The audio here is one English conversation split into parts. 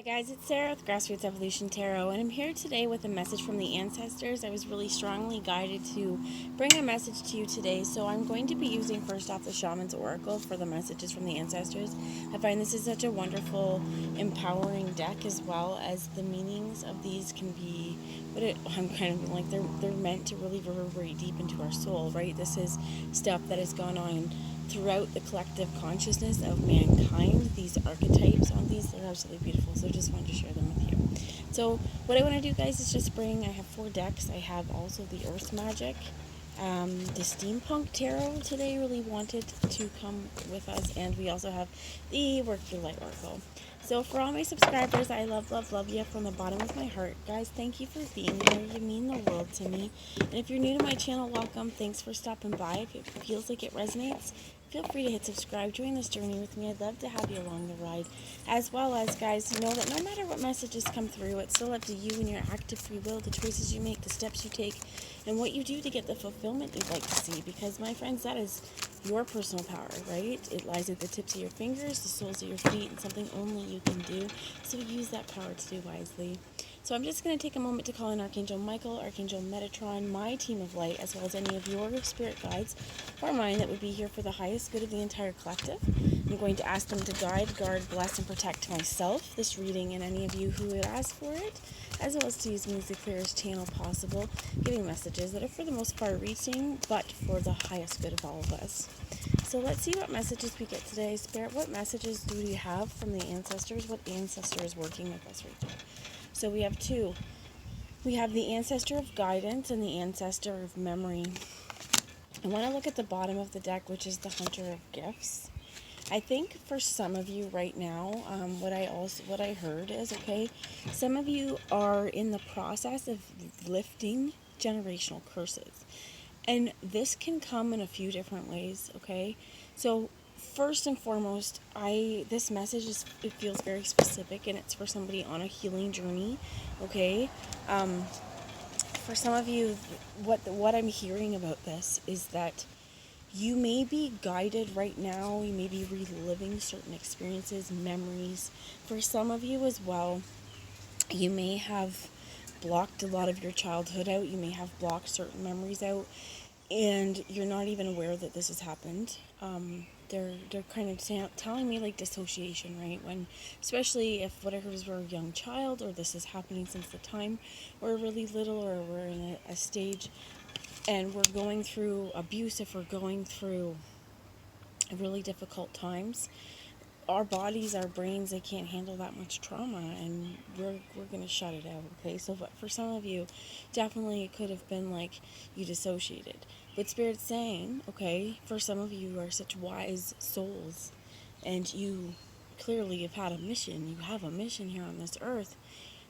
Guys, it's Sarah with Grassroots Evolution Tarot, and I'm here today with a message from the ancestors. I was really strongly guided to bring a message to you today, so I'm going to be using first off the Shaman's Oracle for the messages from the ancestors. I find this is such a wonderful, empowering deck, as well as the meanings of these can be, I'm kind of like they're meant to really reverberate deep into our soul, right? This is stuff that has gone on throughout the collective consciousness of mankind. These archetypes on these, they're absolutely beautiful, so just wanted to share them with you. So what I want to do, guys, is just bring, I have 4 decks. I have also the Earth Magic, the Steampunk Tarot today really wanted to come with us, and we also have the Work Your Light Oracle. So for all my subscribers, I love you from the bottom of my heart. Guys, thank you for being here. You mean the world to me. And if you're new to my channel, welcome. Thanks for stopping by. If it feels like it resonates, feel free to hit subscribe. Join this journey with me. I'd love to have you along the ride. As well as, guys, know that no matter what messages come through, it's still up to you and your active free will, the choices you make, the steps you take, and what you do to get the fulfillment you'd like to see. Because, my friends, that is your personal power, right? It lies at the tips of your fingers, the soles of your feet, and something only you can do. So use that power to do wisely. So I'm just going to take a moment to call in Archangel Michael, Archangel Metatron, my team of light, as well as any of your spirit guides or mine that would be here for the highest good of the entire collective. I'm going to ask them to guide, guard, bless, and protect myself, this reading, and any of you who would ask for it, as well as to use me as the clearest channel possible, giving messages that are for the most part reaching, but for the highest good of all of us. So let's see what messages we get today. Spirit, what messages do you have from the ancestors? What ancestor is working with us right now? So we have 2. We have the ancestor of guidance and the ancestor of memory. I want to look at the bottom of the deck, which is the Hunter of Gifts. I think for some of you right now, what I heard is, okay, some of you are in the process of lifting generational curses. And this can come in a few different ways, okay? So first and foremost, this message it feels very specific, and it's for somebody on a healing journey, okay? For some of you, what I'm hearing about this is that you may be guided right now. You may be reliving certain experiences, memories. For some of you as well, you may have blocked a lot of your childhood out. You may have blocked certain memories out, and you're not even aware that this has happened. They're kind of telling me like dissociation, right? When, especially if what I heard is we're a young child, or this is happening since the time we're really little, or we're in a stage and we're going through abuse, if we're going through really difficult times, our bodies, our brains, they can't handle that much trauma, and we're going to shut it out, okay? So for some of you, definitely it could have been like you dissociated. But Spirit's saying, okay, for some of you are such wise souls, and you clearly have had a mission. You have a mission here on this earth.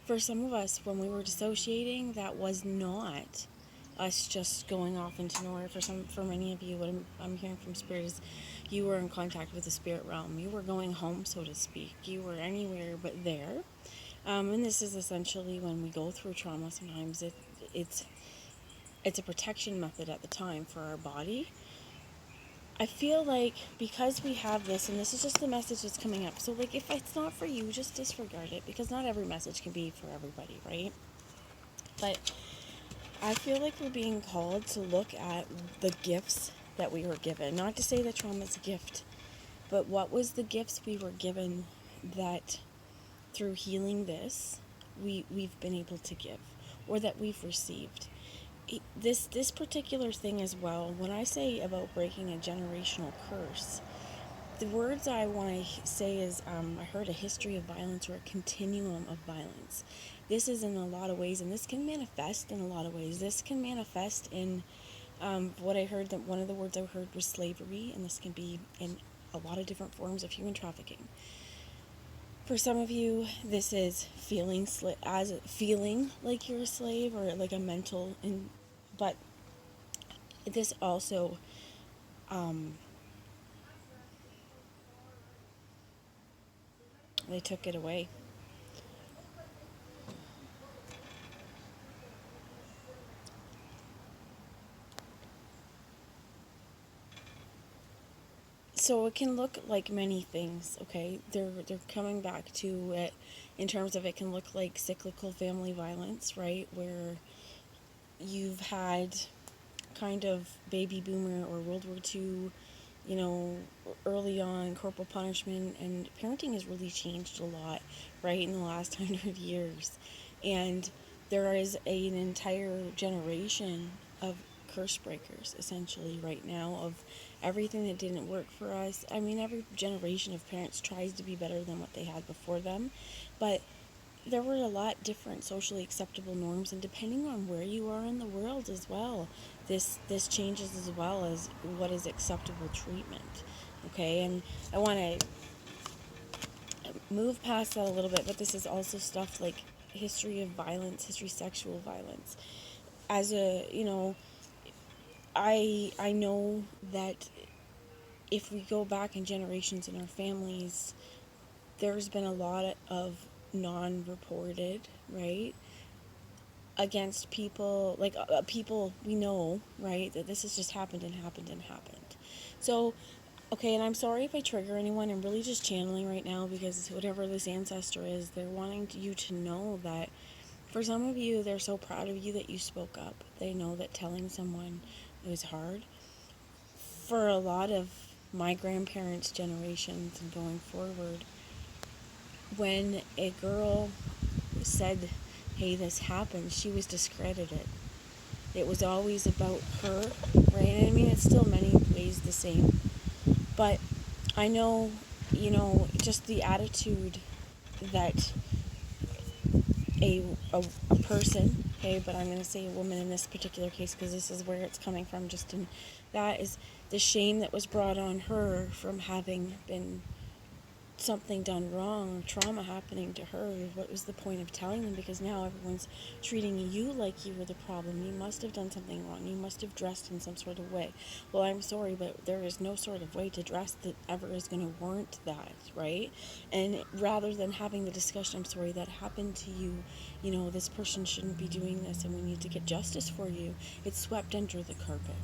For some of us, when we were dissociating, that was not us just going off into nowhere. For many of you, what I'm hearing from Spirit is you were in contact with the spirit realm. You were going home, so to speak. You were anywhere but there. And this is essentially when we go through trauma. Sometimes it's a protection method at the time for our body. I feel like because we have this, and this is just the message that's coming up. So like, if it's not for you, just disregard it, because not every message can be for everybody, right? But I feel like we're being called to look at the gifts that we were given. Not to say that trauma is a gift, but what was the gifts we were given that through healing this, we've been able to give, or that we've received. This particular thing as well, when I say about breaking a generational curse, the words I want to say is, I heard a history of violence, or a continuum of violence. This is in a lot of ways, and this can manifest in a lot of ways. This can manifest in what I heard, that one of the words I heard was slavery, and this can be in a lot of different forms of human trafficking. For some of you, this is feeling like you're a slave, or like a mental, but this also they took it away. So it can look like many things, okay? They're coming back to it in terms of it can look like cyclical family violence, right? Where you've had kind of baby boomer or World War II, you know, early on corporal punishment, and parenting has really changed a lot, right, in the last 100 years. And there is an entire generation of curse breakers, essentially, right now, of everything that didn't work for us. I mean, every generation of parents tries to be better than what they had before them, but there were a lot different socially acceptable norms, and depending on where you are in the world as well, this changes as well as what is acceptable treatment. Okay, and I want to move past that a little bit, but this is also stuff like history of violence, history of sexual violence. As a, I know that if we go back in generations in our families, there's been a lot of non-reported, right, against people, like people we know, right, that this has just happened and happened and happened. So, okay, and I'm sorry if I trigger anyone. I'm really just channeling right now because whatever this ancestor is, they're wanting you to know that for some of you, they're so proud of you that you spoke up. They know that telling someone is hard. For a lot of my grandparents' generations and going forward, when a girl said, hey, this happened, she was discredited. It was always about her, right? And I mean, it's still many ways the same. But I know, just the attitude that a person, okay, but I'm going to say a woman in this particular case because this is where it's coming from, just in that is the shame that was brought on her from having been something done wrong, trauma happening to her. What was the point of telling them? Because now everyone's treating you like you were the problem. You must have done something wrong. You must have dressed in some sort of way. Well, I'm sorry, but there is no sort of way to dress that ever is going to warrant that, right? And rather than having the discussion, I'm sorry, that happened to you, this person shouldn't be doing this and we need to get justice for you, it's swept under the carpet.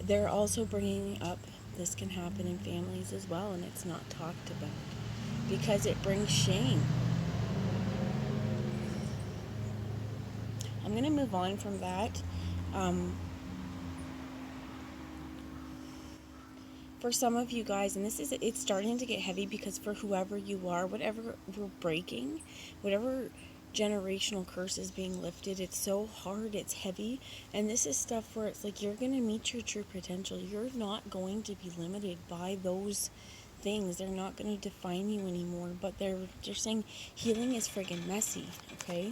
They're also bringing up this can happen in families as well, and it's not talked about because it brings shame. I'm going to move on from that. For some of you guys, and it's starting to get heavy because for whoever you are, whatever we're breaking, whatever generational curse is being lifted, it's so hard, it's heavy, and this is stuff where it's like you're going to meet your true potential. You're not going to be limited by those things. They're not going to define you anymore, but they're saying healing is friggin' messy, okay?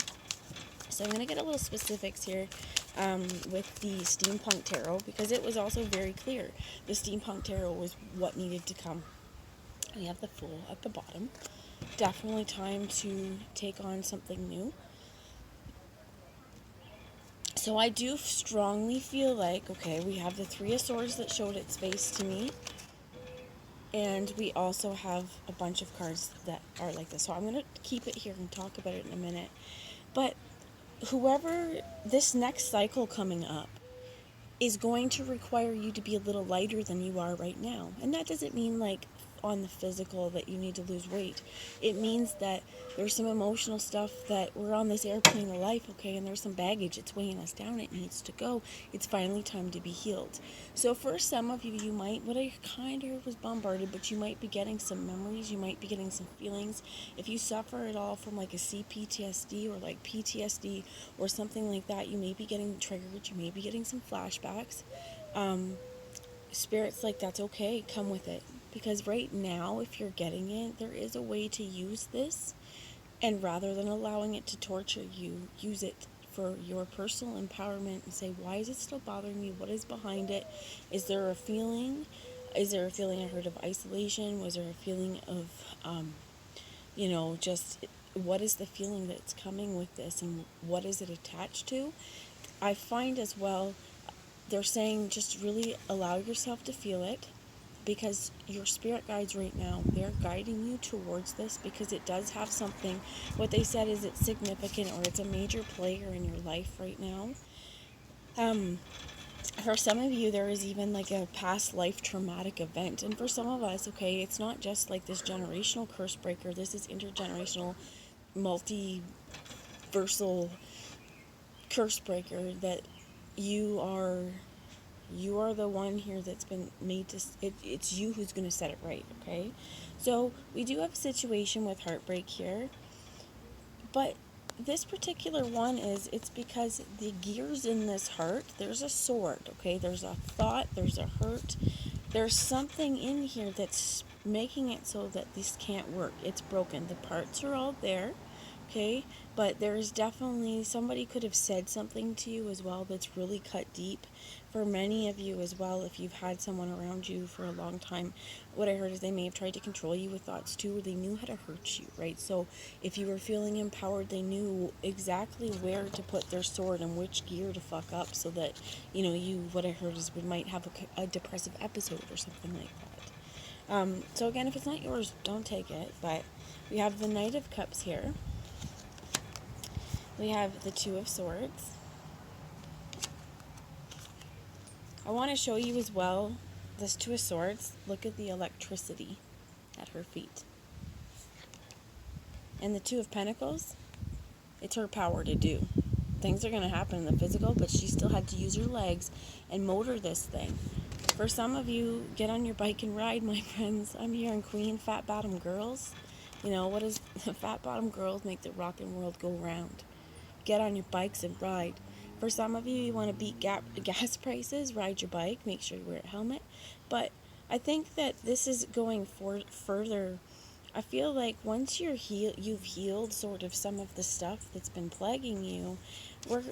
So I'm going to get a little specifics here with the Steampunk Tarot because it was also very clear. The Steampunk Tarot was what needed to come. We have the Fool at the bottom. Definitely time to take on something new. So I do strongly feel like, okay, we have the Three of Swords that showed its face to me. And we also have a bunch of cards that are like this. So I'm going to keep it here and talk about it in a minute. But whoever, this next cycle coming up is going to require you to be a little lighter than you are right now. And that doesn't mean like on the physical that you need to lose weight. It means that there's some emotional stuff that we're on this airplane of life, okay, and there's some baggage. It's weighing us down. It needs to go. It's finally time to be healed. So for some of you, you might, what I kind of was bombarded, but you might be getting some memories. You might be getting some feelings. If you suffer at all from like a CPTSD or like PTSD or something like that, you may be getting triggered. You may be getting some flashbacks. Spirit's like, that's okay. Come with it. Because right now, if you're getting it, there is a way to use this. And rather than allowing it to torture you, use it for your personal empowerment and say, why is it still bothering me? What is behind it? Is there a feeling? Is there a feeling I heard of isolation? Was there a feeling of, just what is the feeling that's coming with this and what is it attached to? I find as well, they're saying just really allow yourself to feel it because your spirit guides right now, they're guiding you towards this because it does have something. What they said is it's significant or it's a major player in your life right now. For some of you, there is even like a past life traumatic event. And for some of us, okay, it's not just like this generational curse breaker. This is intergenerational multiversal curse breaker, that you are the one here that's been made to, it's you who's going to set it right, okay? So we do have a situation with heartbreak here, but this particular one it's because the gears in this heart, there's a sword, okay? There's a thought, there's a hurt, there's something in here that's making it so that this can't work. It's broken. The parts are all there, okay? But there's definitely, somebody could have said something to you as well that's really cut deep. For many of you as well, if you've had someone around you for a long time, what I heard is they may have tried to control you with thoughts too, or they knew how to hurt you, right? So if you were feeling empowered, they knew exactly where to put their sword and which gear to fuck up, so that, what I heard is we might have a depressive episode or something like that. So again, if it's not yours, don't take it. But we have the Knight of Cups here. We have the Two of Swords. I want to show you as well, this Two of Swords, look at the electricity at her feet. And the Two of Pentacles, it's her power to do. Things are going to happen in the physical, but she still had to use her legs and motor this thing. For some of you, get on your bike and ride, my friends. I'm here in Queen, Fat Bottom Girls. What is the Fat Bottom Girls make the rockin' world go round? Get on your bikes and ride. For some of you want to beat gas prices, ride your bike, make sure you wear a helmet. But I think that this is going further. I feel like once you've healed sort of some of the stuff that's been plaguing you, we're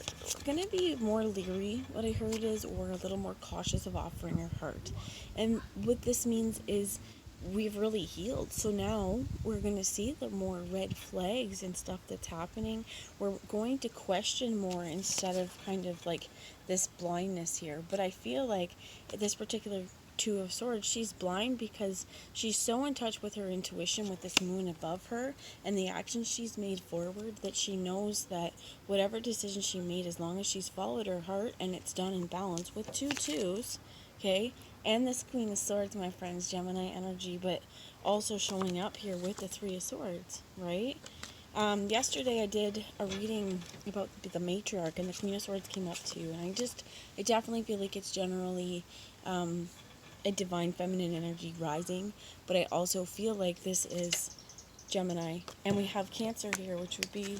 going to be more leery, what I heard is, or a little more cautious of offering our heart. And what this means is we've really healed. So now we're going to see the more red flags and stuff that's happening. We're going to question more instead of kind of like this blindness here. But I feel like this particular Two of Swords, she's blind because she's so in touch with her intuition with this moon above her and the actions she's made forward, that she knows that whatever decision she made, as long as she's followed her heart and it's done in balance with two twos, okay? And this Queen of Swords, my friends, Gemini energy, but also showing up here with the Three of Swords, right? Yesterday I did a reading about the matriarch, and the Queen of Swords came up too, and I definitely feel like it's generally a divine feminine energy rising, but I also feel like this is Gemini, and we have Cancer here, which would be,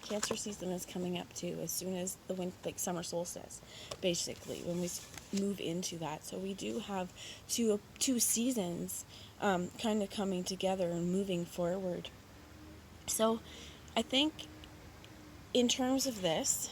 Cancer season is coming up too, as soon as the summer solstice, basically, when we move into that. So we do have two seasons kind of coming together and moving forward. So I think in terms of this,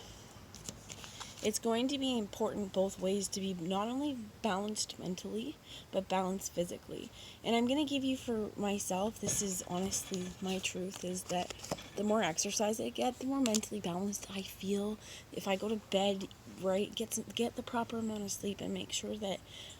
it's going to be important both ways to be not only balanced mentally, but balanced physically. And I'm going to give you, for myself, this is honestly my truth, is that the more exercise I get, the more mentally balanced I feel. If I go to bed, right, get the proper amount of sleep and make sure that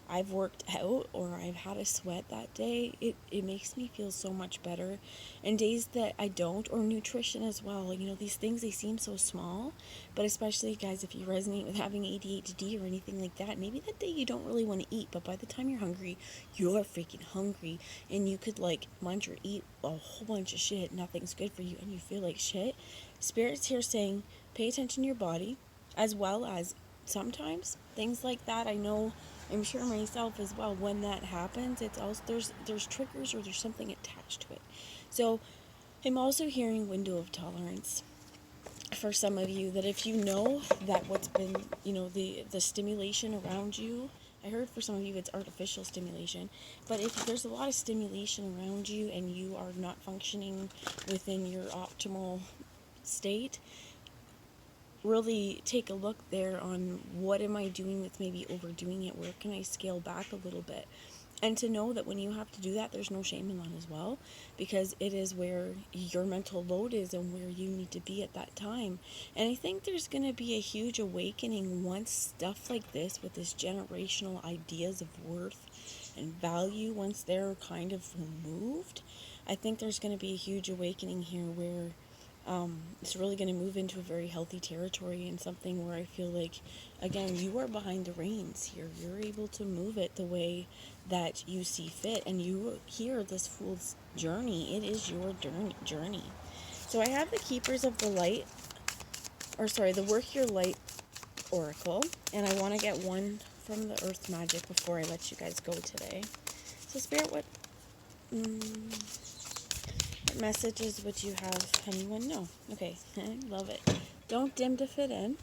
I've worked out or I've had a sweat that day, it makes me feel so much better. And days that I don't, or nutrition as well, these things, they seem so small, but especially, guys, if you resonate with having ADHD or anything like that, maybe that day you don't really want to eat, but by the time you're hungry, you're freaking hungry, and you could munch or eat a whole bunch of shit, nothing's good for you, and you feel like shit. Spirit's here saying, pay attention to your body, as well as sometimes things like that. I'm sure myself as well, when that happens, it's also there's triggers, or there's something attached to it. So I'm also hearing window of tolerance for some of you, that if you know that what's been, the stimulation around you, I heard for some of you it's artificial stimulation, but if there's a lot of stimulation around you and you are not functioning within your optimal state, really take a look there on what am I doing that's maybe overdoing it, where can I scale back a little bit, and to know that when you have to do that, there's no shame in that as well, because it is where your mental load is and where you need to be at that time. And I think there's going to be a huge awakening once stuff like this, with this generational ideas of worth and value, once they're kind of removed. I think there's going to be a huge awakening here where it's really going to move into a very healthy territory, and something where I feel like, again, you are behind the reins here. You're able to move it the way that you see fit, and you hear this fool's journey. It is your journey. So I have the Keepers of the Light, or sorry, the Work Your Light Oracle, and I want to get one from the Earth Magic before I let you guys go today. So Spirit, what messages would you have anyone know? Okay, I love it. Don't dim to fit in.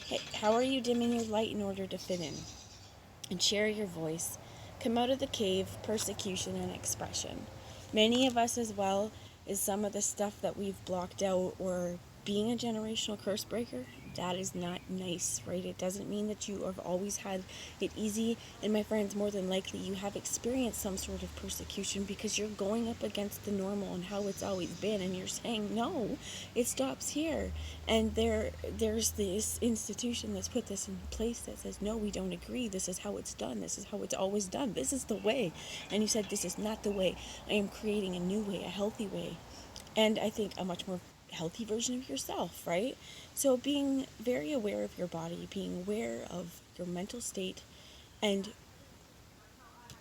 Hey, how are you dimming your light in order to fit in? And share your voice. Come out of the cave, persecution and expression. Many of us as well is some of the stuff that we've blocked out, or being a generational curse breaker. That is not nice, right? It doesn't mean that you have always had it easy. And my friends, more than likely you have experienced some sort of persecution because you're going up against the normal and how it's always been, and you're saying, no, it stops here. And there's this institution that's put this in place that says, no, we don't agree. This is how it's done. This is how it's always done. This is the way. And you said, this is not the way. I am creating a new way, a healthy way. And I think a much more healthy version of yourself, right? So being very aware of your body, being aware of your mental state, and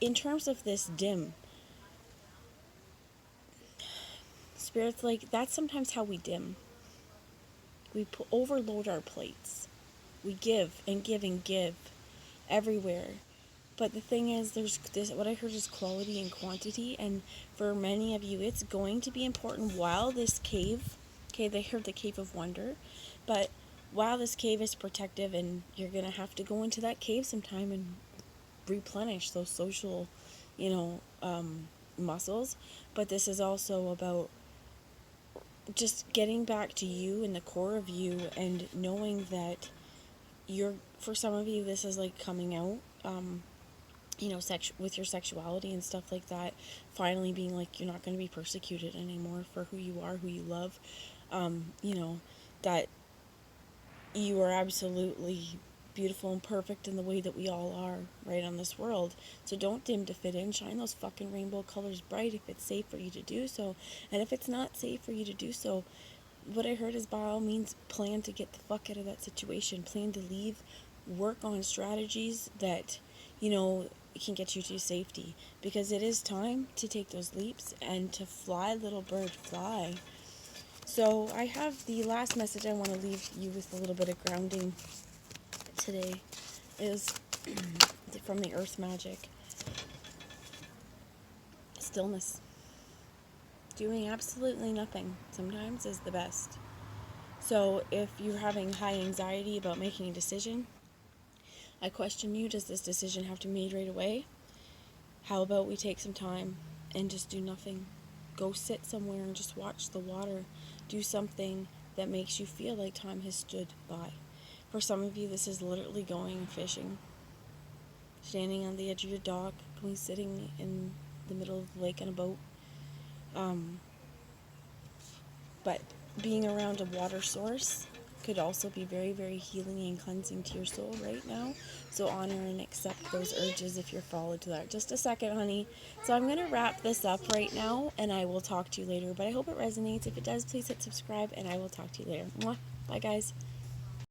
in terms of this dim, Spirit's like, that's sometimes how we dim. We overload our plates. We give and give and give everywhere. But the thing is, there's this, what I heard is quality and quantity, and for many of you, it's going to be important while this cave, okay, they heard the Cave of Wonder, but while this cave is protective, and you're going to have to go into that cave sometime and replenish those social, muscles, but this is also about just getting back to you and the core of you, and knowing that for some of you, this is like coming out, with your sexuality and stuff like that, finally being like, you're not going to be persecuted anymore for who you are, who you love, that you are absolutely beautiful and perfect in the way that we all are right on this world. So don't dim to fit in. Shine those fucking rainbow colors bright if it's safe for you to do so. And if it's not safe for you to do so, what I heard is, by all means, plan to get the fuck out of that situation. Plan to leave. Work on strategies that, can get you to safety. Because it is time to take those leaps and to fly, little bird, fly. So I have the last message I want to leave you with, a little bit of grounding today, is from the Earth Magic. Stillness. Doing absolutely nothing sometimes is the best. So if you're having high anxiety about making a decision, I question you, does this decision have to be made right away? How about we take some time and just do nothing? Go sit somewhere and just watch the water. Do something that makes you feel like time has stood by. For some of you, this is literally going fishing, standing on the edge of your dock, sitting in the middle of the lake on a boat. But being around a water source could also be very, very healing and cleansing to your soul right now. So honor and accept those urges if you're followed to that. Just a second, honey. So I'm going to wrap this up right now, and I will talk to you later. But I hope it resonates. If it does, please hit subscribe, and I will talk to you later. Mwah. Bye, guys.